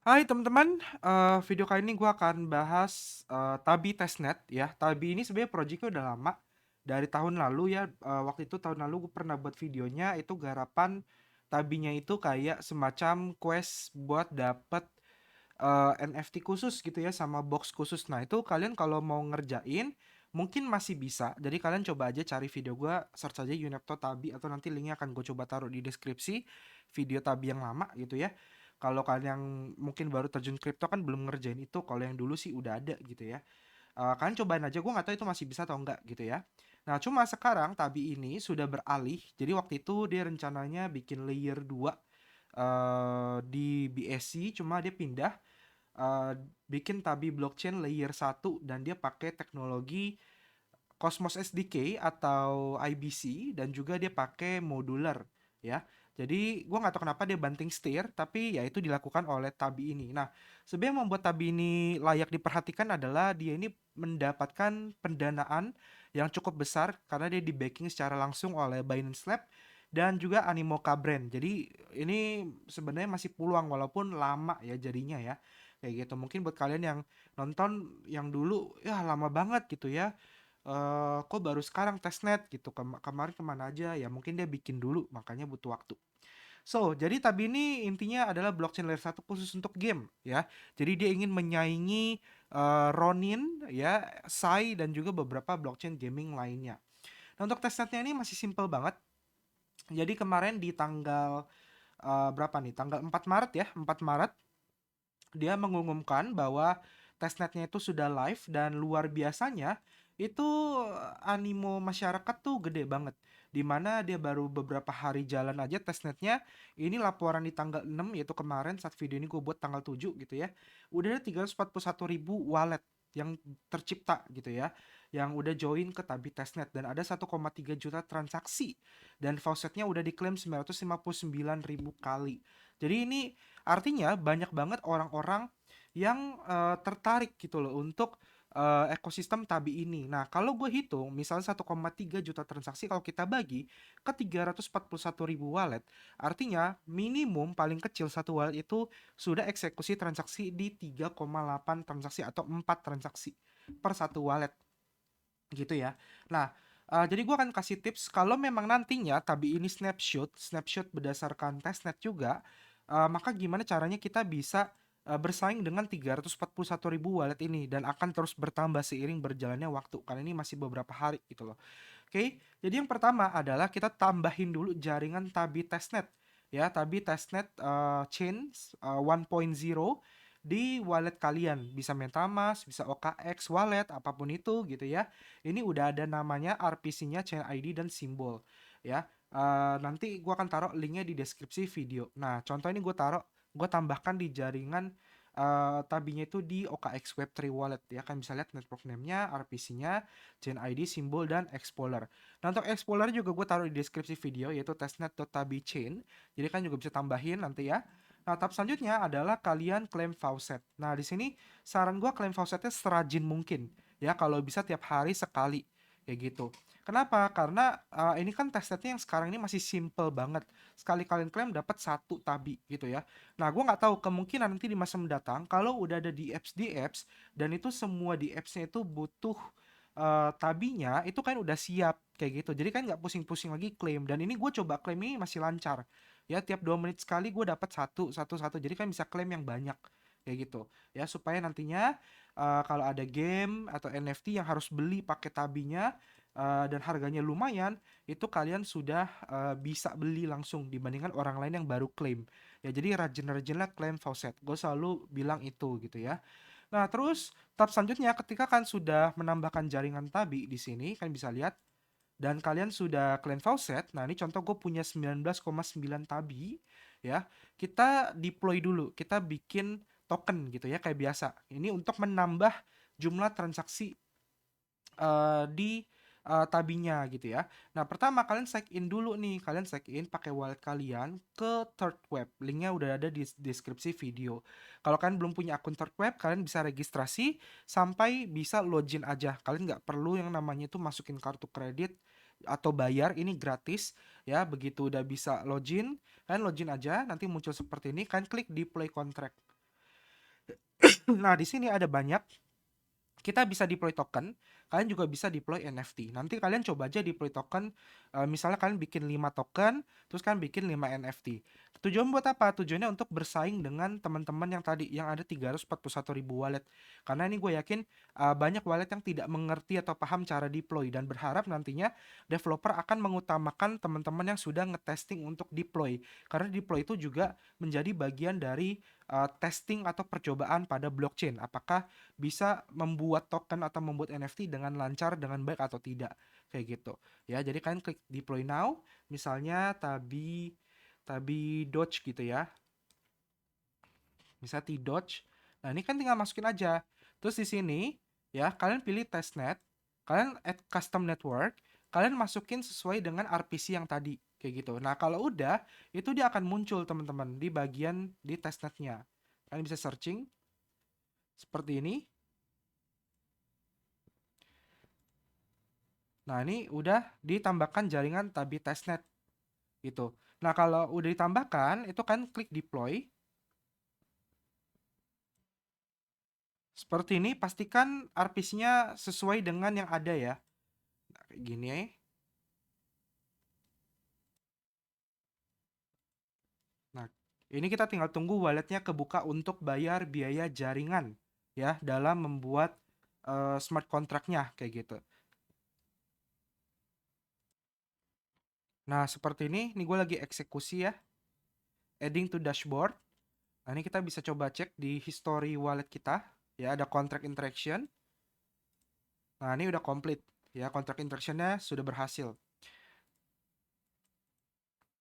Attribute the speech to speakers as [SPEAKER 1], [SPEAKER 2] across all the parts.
[SPEAKER 1] Hai teman-teman, video kali ini gue akan bahas Tabi Testnet ya. Tabi ini sebenarnya projectnya udah lama dari tahun lalu ya. Waktu itu tahun lalu gue pernah buat videonya itu garapan Tabinya itu kayak semacam quest buat dapet NFT khusus gitu ya sama box khusus. Nah itu kalian kalau mau ngerjain mungkin masih bisa. Jadi kalian coba aja cari video gue, search aja Unepto Tabi atau nanti linknya akan gue coba taruh di deskripsi video Tabi yang lama gitu ya. Kalau kalian yang mungkin baru terjun kripto kan belum ngerjain itu, kalau yang dulu sih udah ada gitu ya. Kalian cobain aja, gue nggak tahu itu masih bisa atau enggak gitu ya. Nah, cuma sekarang Tabi ini sudah beralih. Jadi waktu itu dia rencananya bikin layer 2 di BSC, cuma dia pindah eh, bikin Tabi blockchain layer 1 dan dia pakai teknologi Cosmos SDK atau IBC dan juga dia pakai modular ya. Jadi gue nggak tahu kenapa dia banting setir, tapi ya itu dilakukan oleh Tabi ini. Nah, sebenarnya yang membuat Tabi ini layak diperhatikan adalah dia ini mendapatkan pendanaan yang cukup besar karena dia di backing secara langsung oleh Binance Lab dan juga Animoca Brand. Jadi ini sebenarnya masih peluang walaupun lama ya jadinya ya. Kayak gitu. Mungkin buat kalian yang nonton yang dulu ya lama banget gitu ya, kok baru sekarang testnet gitu, kemarin kemana aja ya, mungkin dia bikin dulu makanya butuh waktu. So, jadi Tabi ini intinya adalah blockchain layer 1 khusus untuk game ya. Jadi dia ingin menyaingi Ronin ya, Sai dan juga beberapa blockchain gaming lainnya. Nah, untuk testnetnya ini masih simple banget. Jadi kemarin di tanggal berapa nih? Tanggal 4 Maret ya, 4 Maret dia mengumumkan bahwa testnetnya itu sudah live dan luar biasanya itu animo masyarakat tuh gede banget. Dimana dia baru beberapa hari jalan aja testnetnya. Ini laporan di tanggal 6 yaitu kemarin saat video ini gue buat tanggal 7 gitu ya. Udah ada 341.000 wallet yang tercipta gitu ya, yang udah join ke Tabi Testnet dan ada 1,3 juta transaksi dan faucetnya udah diklaim 959.000 kali. Jadi ini artinya banyak banget orang-orang yang tertarik gitu loh untuk ekosistem Tabi ini. Nah, kalau gue hitung, misalnya 1,3 juta transaksi kalau kita bagi ke 341.000 wallet, artinya minimum paling kecil satu wallet itu sudah eksekusi transaksi di 3,8 transaksi atau 4 transaksi per satu wallet gitu ya. Nah, jadi gue akan kasih tips kalau memang nantinya Tabi ini snapshot berdasarkan testnet juga, maka gimana caranya kita bisa bersaing dengan 341.000 wallet ini dan akan terus bertambah seiring berjalannya waktu karena ini masih beberapa hari gitu loh. Oke, jadi yang pertama adalah kita tambahin dulu jaringan Tabi testnet ya, Tabi testnet chain 1.0 di wallet kalian. Bisa MetaMask, bisa OKX wallet, apapun itu gitu ya. Ini udah ada namanya RPC-nya, chain ID dan simbol ya. Nanti gue akan taruh linknya di deskripsi video. Nah, contoh ini gue tambahkan di jaringan tabinya itu di OKX Web3 wallet ya. Kan bisa lihat network name-nya, RPC-nya, chain ID, simbol dan explorer. Nah, untuk explorer juga gue taruh di deskripsi video yaitu testnet.tabichain. Jadi kan juga bisa tambahin nanti ya. Nah, tahap selanjutnya adalah kalian klaim faucet. Nah, di sini saran gue klaim faucetnya serajin mungkin. Ya, kalau bisa tiap hari sekali. Kayak gitu. Kenapa? Karena ini kan testnetnya yang sekarang ini masih simple banget. Sekali kalian klaim dapat satu tabi gitu ya. Nah, gue nggak tahu kemungkinan nanti di masa mendatang kalau udah ada di apps dan itu semua di appsnya itu butuh tabinya itu kan udah siap kayak gitu. Jadi kan nggak pusing-pusing lagi klaim. Dan ini gue coba klaim ini masih lancar ya, tiap 2 menit sekali gue dapat satu, jadi kan bisa klaim yang banyak kayak gitu ya, supaya nantinya kalau ada game atau NFT yang harus beli pakai tabinya dan harganya lumayan, itu kalian sudah bisa beli langsung dibandingkan orang lain yang baru klaim ya. Jadi rajin-rajinlah klaim faucet, gue selalu bilang itu gitu ya. Nah, terus tahap selanjutnya ketika kan sudah menambahkan jaringan tabi di sini kan bisa lihat dan kalian sudah klaim faucet, nah ini contoh gue punya 19,9 tabi ya. Kita deploy dulu, kita bikin token gitu ya kayak biasa. Ini untuk menambah jumlah transaksi di tabinya gitu ya. Nah, pertama kalian sign in dulu nih. Kalian sign in pakai wallet kalian ke third web. Linknya udah ada di deskripsi video. Kalau kalian belum punya akun third web, kalian bisa registrasi sampai bisa login aja. Kalian nggak perlu yang namanya itu masukin kartu kredit atau bayar, ini gratis ya. Begitu udah bisa login, kalian login aja, nanti muncul seperti ini. Kalian klik deploy contract. Nah, di sini ada banyak, kita bisa deploy token, kalian juga bisa deploy NFT. Nanti kalian coba aja deploy token, misalnya kalian bikin 5 token, terus kalian bikin 5 NFT. Tujuan buat apa? Tujuannya untuk bersaing dengan teman-teman yang tadi, yang ada 341.000 wallet. Karena ini gue yakin banyak wallet yang tidak mengerti atau paham cara deploy, dan berharap nantinya developer akan mengutamakan teman-teman yang sudah ngetesting untuk deploy. Karena deploy itu juga menjadi bagian dari testing atau percobaan pada blockchain. Apakah bisa membuat token atau membuat NFT dengan lancar, dengan baik atau tidak, kayak gitu ya. Jadi kalian klik deploy now, misalnya Tabi Tabi Doge gitu ya, misalnya T-Doge. Nah, ini kan tinggal masukin aja. Terus di sini ya, kalian pilih testnet, kalian add custom network, kalian masukin sesuai dengan RPC yang tadi, kayak gitu. Nah, kalau udah, itu dia akan muncul teman-teman di bagian di testnetnya. Kalian bisa searching seperti ini. Nah, ini udah ditambahkan jaringan Tabi testnet gitu. Nah, kalau udah ditambahkan, itu kan klik deploy. Seperti ini, pastikan RPC-nya sesuai dengan yang ada ya. Nah, kayak gini ya. Nah, ini kita tinggal tunggu walletnya kebuka untuk bayar biaya jaringan ya dalam membuat smart contract-nya kayak gitu. Nah, seperti ini gue lagi eksekusi ya. Adding to dashboard. Nah, ini kita bisa coba cek di history wallet kita. Ya, ada contract interaction. Nah, ini udah komplit. Ya, contract interaction-nya sudah berhasil.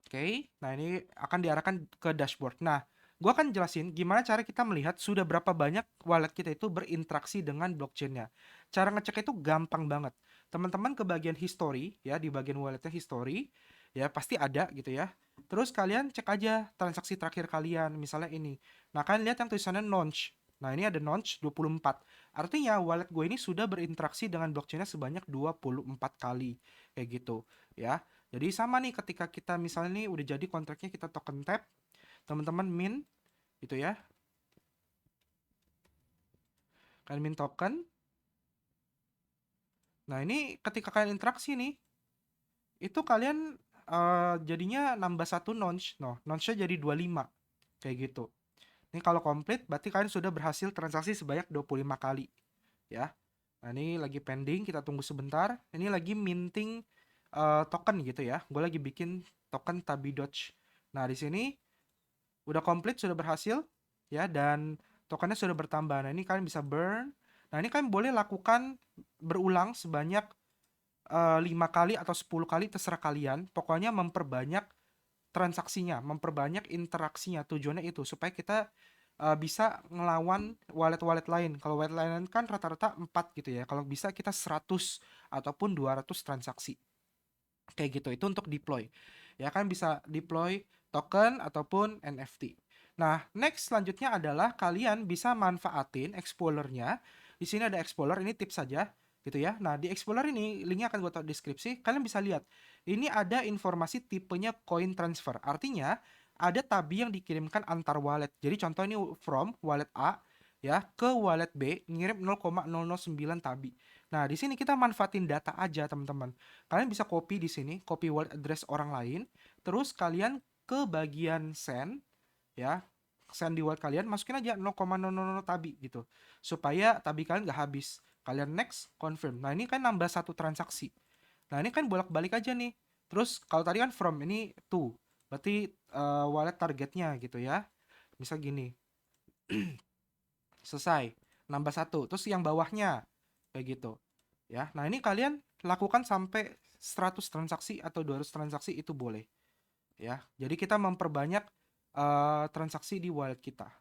[SPEAKER 1] Oke, nah ini akan diarahkan ke dashboard. Nah, gue akan jelasin gimana cara kita melihat sudah berapa banyak wallet kita itu berinteraksi dengan blockchain-nya. Cara ngecek itu gampang banget. Teman-teman ke bagian history, ya di bagian walletnya history, ya pasti ada gitu ya. Terus kalian cek aja transaksi terakhir kalian, misalnya ini. Nah, kalian lihat yang tulisannya nonce. Nah, ini ada nonce 24. Artinya wallet gue ini sudah berinteraksi dengan blockchain-nya sebanyak 24 kali. Kayak gitu, ya. Jadi sama nih ketika kita misalnya nih udah jadi kontraknya, kita token tap, teman-teman min gitu ya. Kalian min token. Nah, ini ketika kalian interaksi nih, itu kalian jadinya nambah satu nonce. No, nonce-nya jadi 25. Kayak gitu. Ini kalau komplit berarti kalian sudah berhasil transaksi sebanyak 25 kali, ya. Nah, ini lagi pending, kita tunggu sebentar. Ini lagi minting token gitu ya. Gue lagi bikin token Tabi Doge. Nah, di sini udah komplit, sudah berhasil ya, dan tokennya sudah bertambah. Nah, ini kalian bisa burn. Nah, ini kalian boleh lakukan berulang sebanyak 5 kali atau 10 kali, terserah kalian. Pokoknya memperbanyak transaksinya, memperbanyak interaksinya. Tujuannya itu supaya kita bisa ngelawan wallet-wallet lain. Kalau wallet lain kan rata-rata 4 gitu ya. Kalau bisa kita 100 ataupun 200 transaksi. Kayak gitu. Itu untuk deploy. Ya kan bisa deploy token ataupun NFT. Nah, next selanjutnya adalah kalian bisa manfaatin Explorer-nya. Di sini ada Explorer, ini tips saja gitu ya. Nah, di Explorer ini linknya akan gue taruh di deskripsi. Kalian bisa lihat. Ini ada informasi tipenya coin transfer. Artinya ada tabi yang dikirimkan antar wallet. Jadi contoh ini from wallet A ya ke wallet B ngirim 0,009 tabi. Nah, di sini kita manfaatin data aja, teman-teman. Kalian bisa copy di sini, copy wallet address orang lain, terus kalian ke bagian send ya, send di wallet kalian, masukin aja 0,000 tabi gitu. Supaya tabi kalian nggak habis. Kalian next, confirm. Nah, ini kan nambah satu transaksi. Nah, ini kan bolak-balik aja nih. Terus kalau tadi kan from, ini to. Berarti wallet targetnya gitu ya. Misal gini, selesai. Nambah satu. Terus yang bawahnya kayak gitu. Ya. Nah, ini kalian lakukan sampai 100 transaksi atau 200 transaksi itu boleh. Ya. Jadi kita memperbanyak transaksi di wallet kita.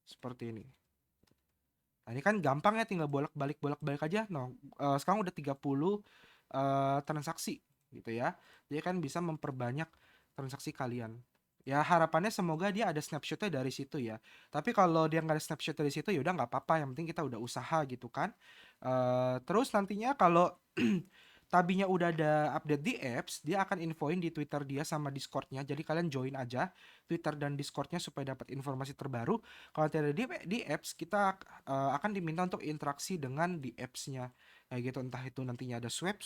[SPEAKER 1] Seperti ini. Nah, ini kan gampang ya, tinggal bolak-balik aja. Nah, sekarang udah 30 transaksi gitu ya. Jadi kan bisa memperbanyak transaksi kalian. Ya harapannya semoga dia ada snapshotnya dari situ ya. Tapi kalau dia nggak ada snapshot dari situ ya udah nggak apa-apa. Yang penting kita udah usaha gitu kan. Terus nantinya kalau Tabinya udah ada update di apps, dia akan infoin di Twitter dia sama Discord-nya. Jadi kalian join aja Twitter dan Discord-nya supaya dapat informasi terbaru. Kalau tidak di apps, kita akan diminta untuk interaksi dengan di apps-nya. Kayak gitu, entah itu nantinya ada swap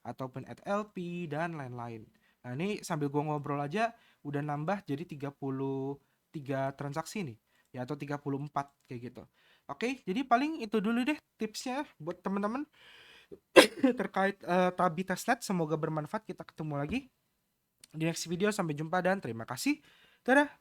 [SPEAKER 1] ataupun add LP dan lain-lain. Nah, ini sambil gua ngobrol aja udah nambah jadi 33 transaksi nih. Ya, atau 34 kayak gitu. Oke, jadi paling itu dulu deh tipsnya buat teman-teman terkait Tabi Testnet. Semoga bermanfaat. Kita ketemu lagi di next video. Sampai jumpa dan terima kasih. Dadah.